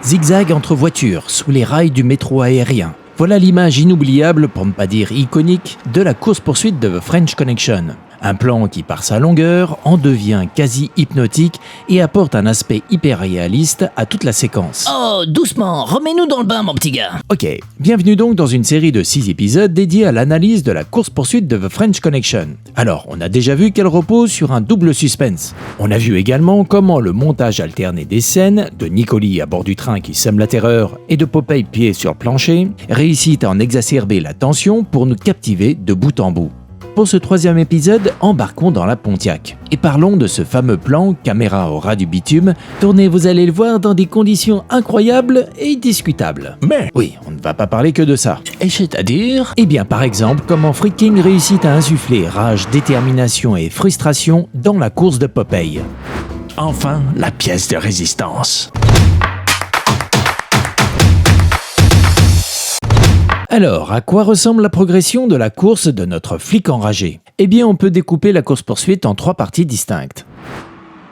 zigzag entre voitures sous les rails du métro aérien. Voilà l'image inoubliable, pour ne pas dire iconique, de la course-poursuite de The French Connection. Un plan qui, par sa longueur, en devient quasi hypnotique et apporte un aspect hyper réaliste à toute la séquence. Oh, doucement, remets-nous dans le bain, mon petit gars. Ok, bienvenue donc dans une série de 6 épisodes dédiés à l'analyse de la course-poursuite de The French Connection. Alors, on a déjà vu qu'elle repose sur un double suspense. On a vu également comment le montage alterné des scènes, de Nicoli à bord du train qui sème la terreur et de Popeye pied sur le plancher, réussit à en exacerber la tension pour nous captiver de bout en bout. Pour ce 3e épisode, embarquons dans la Pontiac et parlons de ce fameux plan caméra au ras du bitume, tourné, vous allez le voir, dans des conditions incroyables et discutables. Mais oui, on ne va pas parler que de ça. Et c'est-à-dire ? Eh bien, par exemple, comment Fright King réussit à insuffler rage, détermination et frustration dans la course de Popeye. enfin, la pièce de résistance. Alors, à quoi ressemble la progression de la course de notre flic enragé ? Eh bien, on peut découper la course-poursuite en 3 parties distinctes.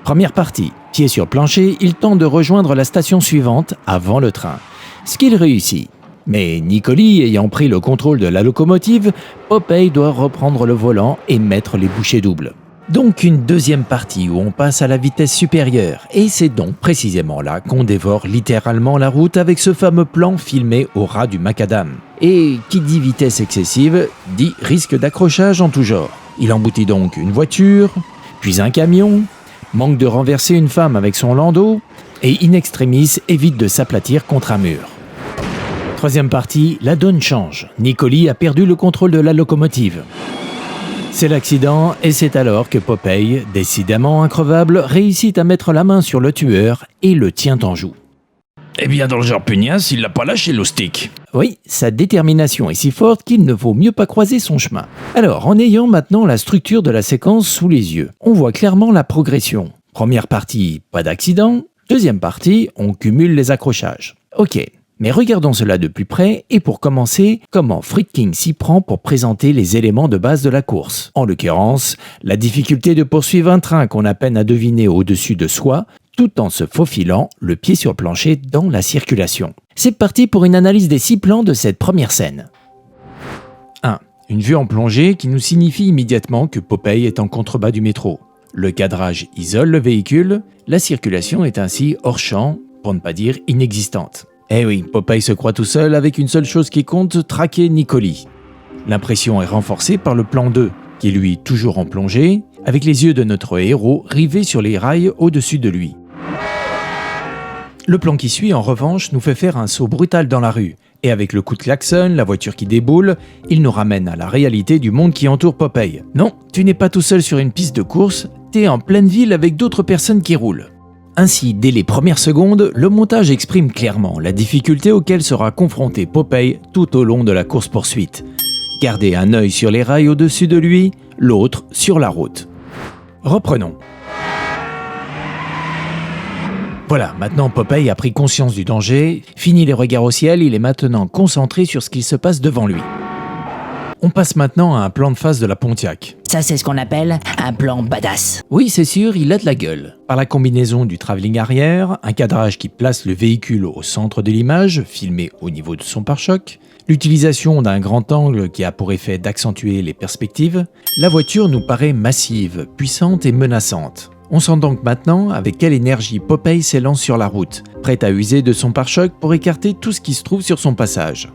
Première partie, pied sur plancher, il tente de rejoindre la station suivante avant le train, ce qu'il réussit. Mais Nicoli ayant pris le contrôle de la locomotive, Popeye doit reprendre le volant et mettre les bouchées doubles. Donc une deuxième partie où on passe à la vitesse supérieure, et c'est donc précisément là qu'on dévore littéralement la route avec ce fameux plan filmé au ras du macadam. Et qui dit vitesse excessive, dit risque d'accrochage en tout genre. Il emboutit donc une voiture, puis un camion, manque de renverser une femme avec son landau, et in extremis évite de s'aplatir contre un mur. Troisième partie, la donne change. Nicoli a perdu le contrôle de la locomotive. C'est l'accident et c'est alors que Popeye, décidément increvable, réussit à mettre la main sur le tueur et le tient en joue. Eh bien, dans le genre pugnace, il l'a pas lâché l'oustique. Oui, sa détermination est si forte qu'il ne vaut mieux pas croiser son chemin. Alors, en ayant maintenant la structure de la séquence sous les yeux, on voit clairement la progression. Première partie, pas d'accident. Deuxième partie, on cumule les accrochages. Ok. Mais regardons cela de plus près et pour commencer, comment Fright King s'y prend pour présenter les éléments de base de la course. En l'occurrence, la difficulté de poursuivre un train qu'on a peine à deviner au-dessus de soi, tout en se faufilant le pied sur le plancher dans la circulation. C'est parti pour une analyse des 6 plans de cette première scène. 1. Une vue en plongée qui nous signifie immédiatement que Popeye est en contrebas du métro. Le cadrage isole le véhicule, la circulation est ainsi hors champ, pour ne pas dire inexistante. Eh oui, Popeye se croit tout seul avec une seule chose qui compte, traquer Nicoli. L'impression est renforcée par le plan 2, qui est lui toujours en plongée, avec les yeux de notre héros rivés sur les rails au-dessus de lui. Le plan qui suit, en revanche, nous fait faire un saut brutal dans la rue, et avec le coup de klaxon, la voiture qui déboule, il nous ramène à la réalité du monde qui entoure Popeye. Non, tu n'es pas tout seul sur une piste de course, t'es en pleine ville avec d'autres personnes qui roulent. Ainsi, dès les premières secondes, le montage exprime clairement la difficulté auquel sera confronté Popeye tout au long de la course-poursuite. Garder un œil sur les rails au-dessus de lui, l'autre sur la route. Reprenons. Voilà, maintenant Popeye a pris conscience du danger, fini les regards au ciel, il est maintenant concentré sur ce qui se passe devant lui. On passe maintenant à un plan de face de la Pontiac. Ça, c'est ce qu'on appelle un plan badass. Oui, c'est sûr, il a de la gueule. Par la combinaison du travelling arrière, un cadrage qui place le véhicule au centre de l'image, filmé au niveau de son pare-choc, l'utilisation d'un grand angle qui a pour effet d'accentuer les perspectives, la voiture nous paraît massive, puissante et menaçante. On sent donc maintenant avec quelle énergie Popeye s'élance sur la route, prêt à user de son pare-choc pour écarter tout ce qui se trouve sur son passage.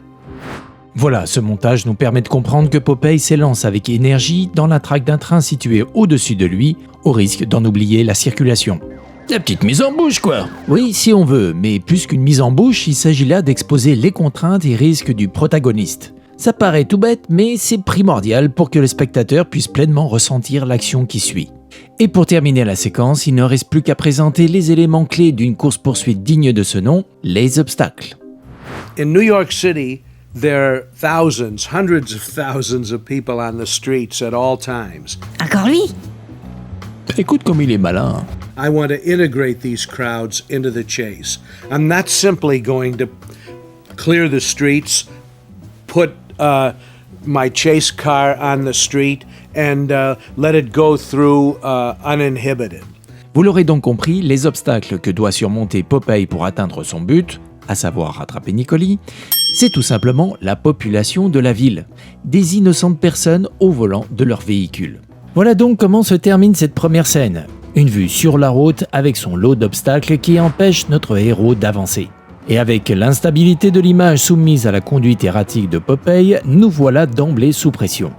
Voilà, ce montage nous permet de comprendre que Popeye s'élance avec énergie dans la traque d'un train situé au-dessus de lui, au risque d'en oublier la circulation. La petite mise en bouche, quoi. Oui, si on veut, mais plus qu'une mise en bouche, il s'agit là d'exposer les contraintes et risques du protagoniste. Ça paraît tout bête, mais c'est primordial pour que le spectateur puisse pleinement ressentir l'action qui suit. Et pour terminer la séquence, il ne reste plus qu'à présenter les éléments clés d'une course-poursuite digne de ce nom, les obstacles. In New York City, there are thousands, hundreds of thousands of people on the streets at all times. Encore lui ? Écoute comme il est malin. I want to integrate these crowds into the chase. I'm not simply going to clear the streets, put my chase car on the street and let it go through uninhibited. Vous l'aurez donc compris, les obstacles que doit surmonter Popeye pour atteindre son but, à savoir rattraper Nicoli, c'est tout simplement la population de la ville, des innocentes personnes au volant de leur véhicule. Voilà donc comment se termine cette première scène. Une vue sur la route avec son lot d'obstacles qui empêche notre héros d'avancer. Et avec l'instabilité de l'image soumise à la conduite erratique de Popeye, nous voilà d'emblée sous pression.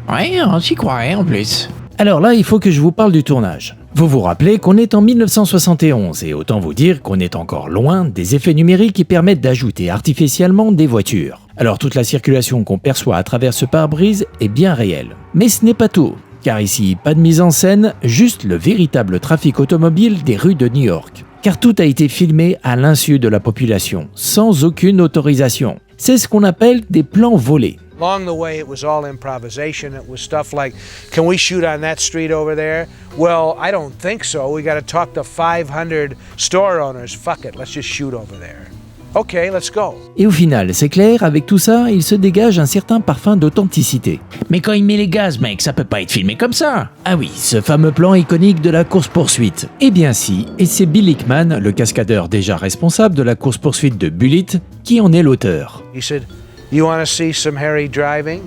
Ouais, on s'y croirait en plus. Alors là, il faut que je vous parle du tournage. Vous vous rappelez qu'on est en 1971 et autant vous dire qu'on est encore loin des effets numériques qui permettent d'ajouter artificiellement des voitures. Alors toute la circulation qu'on perçoit à travers ce pare-brise est bien réelle. Mais ce n'est pas tout, car ici, pas de mise en scène, juste le véritable trafic automobile des rues de New York. Car tout a été filmé à l'insu de la population, sans aucune autorisation. C'est ce qu'on appelle des plans volés. Along the way, it was all improvisation. It was stuff like, can we shoot on that street over there? Well, I don't think so. We got to talk to 500 store owners. Fuck it, let's just shoot over there. Okay, let's go. Et au final, c'est clair, avec tout ça, il se dégage un certain parfum d'authenticité. Mais quand il met les gaz, mec, ça peut pas être filmé comme ça. Ah oui, ce fameux plan iconique de la course-poursuite. Eh bien si, et c'est Bill Hickman, le cascadeur déjà responsable de la course-poursuite de Bullitt, qui en est l'auteur. He said, you want to see some hairy driving?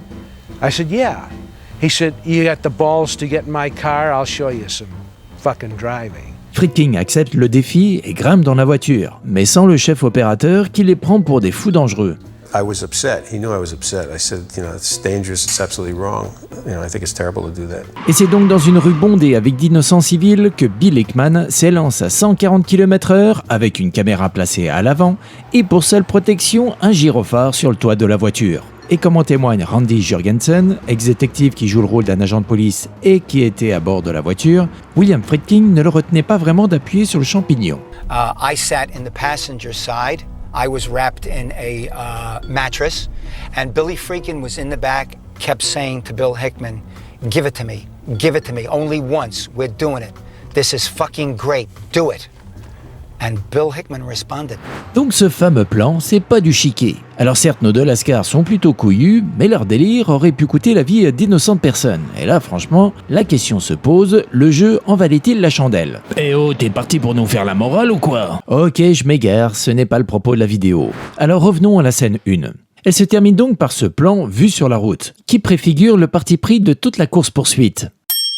I said, yeah. He said, you got the balls to get in my car? I'll show you some fucking driving. Friedkin accepte le défi et grimpe dans la voiture, mais sans le chef opérateur qui les prend pour des fous dangereux. I was upset. He knew I was upset. I said, it's dangerous, it's absolutely wrong. I think it's terrible to do that. Et c'est donc dans une rue bondée avec d'innocents civils que Bill Hickman s'élance à 140 km/h avec une caméra placée à l'avant et pour seule protection un gyrophare sur le toit de la voiture. Et comme en témoigne Randy Jurgensen, ex-détective qui joue le rôle d'un agent de police et qui était à bord de la voiture, William Friedkin ne le retenait pas vraiment d'appuyer sur le champignon. I sat in the passenger side. I was wrapped in a mattress, and Billy Friedkin was in the back, kept saying to Bill Hickman, give it to me, only once, we're doing it. This is fucking great, do it. And Bill Hickman responded. Donc ce fameux plan, c'est pas du chiquet. Alors certes, nos deux lascars sont plutôt couillus, mais leur délire aurait pu coûter la vie d'innocentes personnes. Et là, franchement, la question se pose, le jeu en valait-il la chandelle? Eh oh, t'es parti pour nous faire la morale ou quoi? Ok, je m'égare, ce n'est pas le propos de la vidéo. Alors revenons à la scène 1. Elle se termine donc par ce plan vu sur la route, qui préfigure le parti pris de toute la course-poursuite.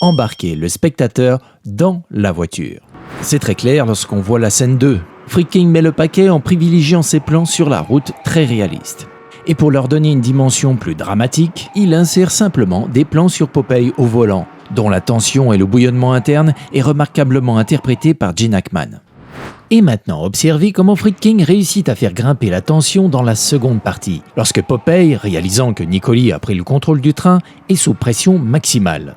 Embarquer le spectateur dans la voiture. C'est très clair lorsqu'on voit la scène 2. Friedkin met le paquet en privilégiant ses plans sur la route très réalistes. Et pour leur donner une dimension plus dramatique, il insère simplement des plans sur Popeye au volant, dont la tension et le bouillonnement interne est remarquablement interprété par Gene Hackman. Et maintenant, observez comment Friedkin réussit à faire grimper la tension dans la seconde partie, lorsque Popeye, réalisant que Nicoli a pris le contrôle du train, est sous pression maximale.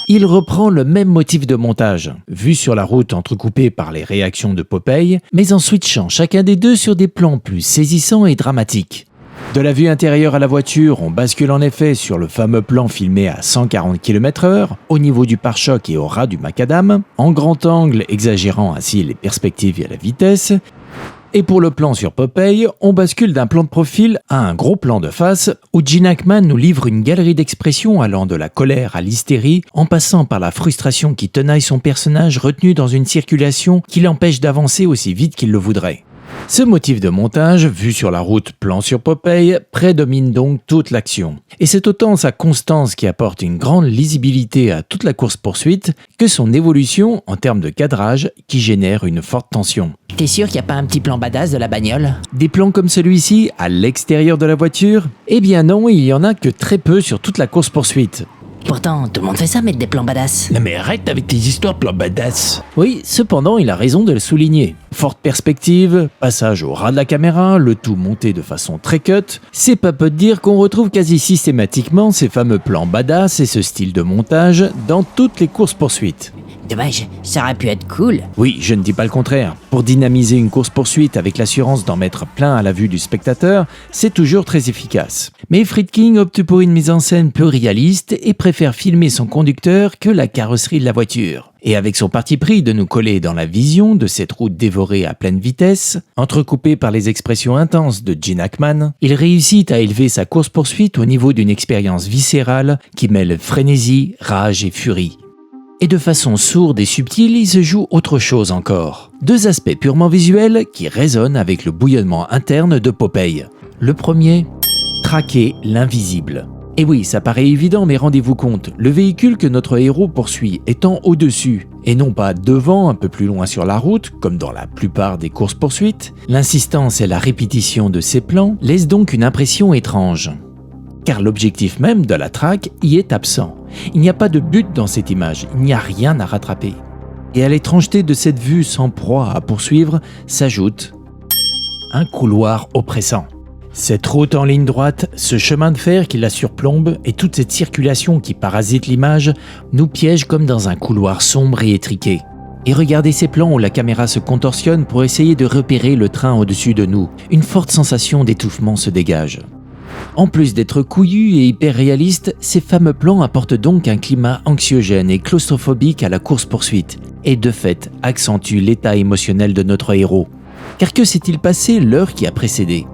Il reprend le même motif de montage, vu sur la route entrecoupé par les réactions de Popeye, mais en switchant chacun des deux sur des plans plus saisissants et dramatiques. De la vue intérieure à la voiture, on bascule en effet sur le fameux plan filmé à 140 km/h, au niveau du pare-choc et au ras du macadam, en grand angle exagérant ainsi les perspectives et la vitesse. Et pour le plan sur Popeye, on bascule d'un plan de profil à un gros plan de face où Gene Hackman nous livre une galerie d'expressions allant de la colère à l'hystérie en passant par la frustration qui tenaille son personnage retenu dans une circulation qui l'empêche d'avancer aussi vite qu'il le voudrait. Ce motif de montage, vu sur la route plan sur Popeye, prédomine donc toute l'action. Et c'est autant sa constance qui apporte une grande lisibilité à toute la course-poursuite que son évolution en termes de cadrage qui génère une forte tension. T'es sûr qu'il n'y a pas un petit plan badass de la bagnole? Des plans comme celui-ci, à l'extérieur de la voiture? Eh bien non, il y en a que très peu sur toute la course-poursuite. Pourtant, tout le monde fait ça, mettre des plans badass. Non mais arrête avec tes histoires de plans badass. Oui, cependant, il a raison de le souligner. Forte perspective, passage au ras de la caméra, le tout monté de façon très cut, c'est pas peu de dire qu'on retrouve quasi systématiquement ces fameux plans badass et ce style de montage dans toutes les courses-poursuites. Dommage, ça aurait pu être cool. Oui, je ne dis pas le contraire. Pour dynamiser une course-poursuite avec l'assurance d'en mettre plein à la vue du spectateur, c'est toujours très efficace. Mais Friedkin opte pour une mise en scène peu réaliste et préfère filmer son conducteur que la carrosserie de la voiture. Et avec son parti pris de nous coller dans la vision de cette route dévorée à pleine vitesse, entrecoupée par les expressions intenses de Gene Hackman, il réussit à élever sa course-poursuite au niveau d'une expérience viscérale qui mêle frénésie, rage et furie. Et de façon sourde et subtile, il se joue autre chose encore. Deux aspects purement visuels qui résonnent avec le bouillonnement interne de Popeye. Le premier, traquer l'invisible. Et oui, ça paraît évident, mais rendez-vous compte, le véhicule que notre héros poursuit étant au-dessus, et non pas devant, un peu plus loin sur la route, comme dans la plupart des courses-poursuites, l'insistance et la répétition de ces plans laissent donc une impression étrange. Car l'objectif même de la traque y est absent. Il n'y a pas de but dans cette image, il n'y a rien à rattraper. Et à l'étrangeté de cette vue sans proie à poursuivre s'ajoute un couloir oppressant. Cette route en ligne droite, ce chemin de fer qui la surplombe et toute cette circulation qui parasite l'image nous piègent comme dans un couloir sombre et étriqué. Et regardez ces plans où la caméra se contorsionne pour essayer de repérer le train au-dessus de nous. Une forte sensation d'étouffement se dégage. En plus d'être couillus et hyper réalistes, ces fameux plans apportent donc un climat anxiogène et claustrophobique à la course-poursuite, et de fait accentuent l'état émotionnel de notre héros. Car que s'est-il passé l'heure qui a précédé ?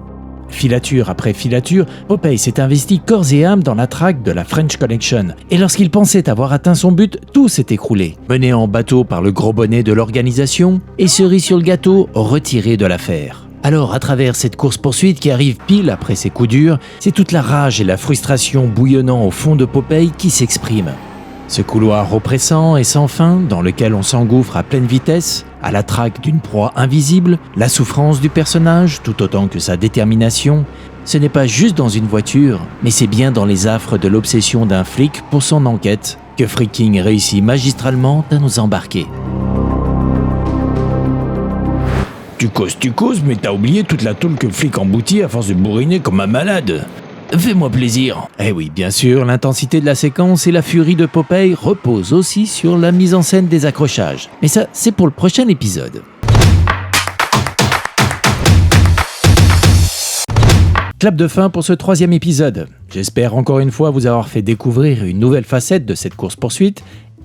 Filature après filature, Popeye s'est investi corps et âme dans la traque de la French Connection. Et lorsqu'il pensait avoir atteint son but, tout s'est écroulé. Mené en bateau par le gros bonnet de l'organisation et cerise sur le gâteau, retiré de l'affaire. Alors, à travers cette course-poursuite qui arrive pile après ses coups durs, c'est toute la rage et la frustration bouillonnant au fond de Popeye qui s'expriment. Ce couloir oppressant et sans fin, dans lequel on s'engouffre à pleine vitesse, à la traque d'une proie invisible, la souffrance du personnage, tout autant que sa détermination, ce n'est pas juste dans une voiture, mais c'est bien dans les affres de l'obsession d'un flic pour son enquête que Freaking réussit magistralement à nous embarquer. Tu causes, mais t'as oublié toute la tôle que le flic emboutit à force de bourriner comme un malade. Fais-moi plaisir. Eh oui, bien sûr, l'intensité de la séquence et la furie de Popeye reposent aussi sur la mise en scène des accrochages. Mais ça, c'est pour le prochain épisode. Clap de fin pour ce 3e épisode. J'espère encore une fois vous avoir fait découvrir une nouvelle facette de cette course-poursuite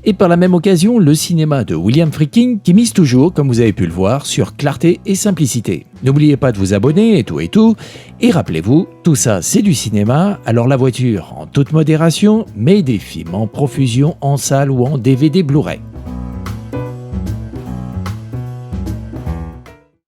et par la même occasion le cinéma de William Friedkin qui mise toujours, comme vous avez pu le voir, sur clarté et simplicité. N'oubliez pas de vous abonner et tout, et rappelez-vous, tout ça c'est du cinéma, alors la voiture en toute modération, mais des films en profusion en salle ou en DVD Blu-ray.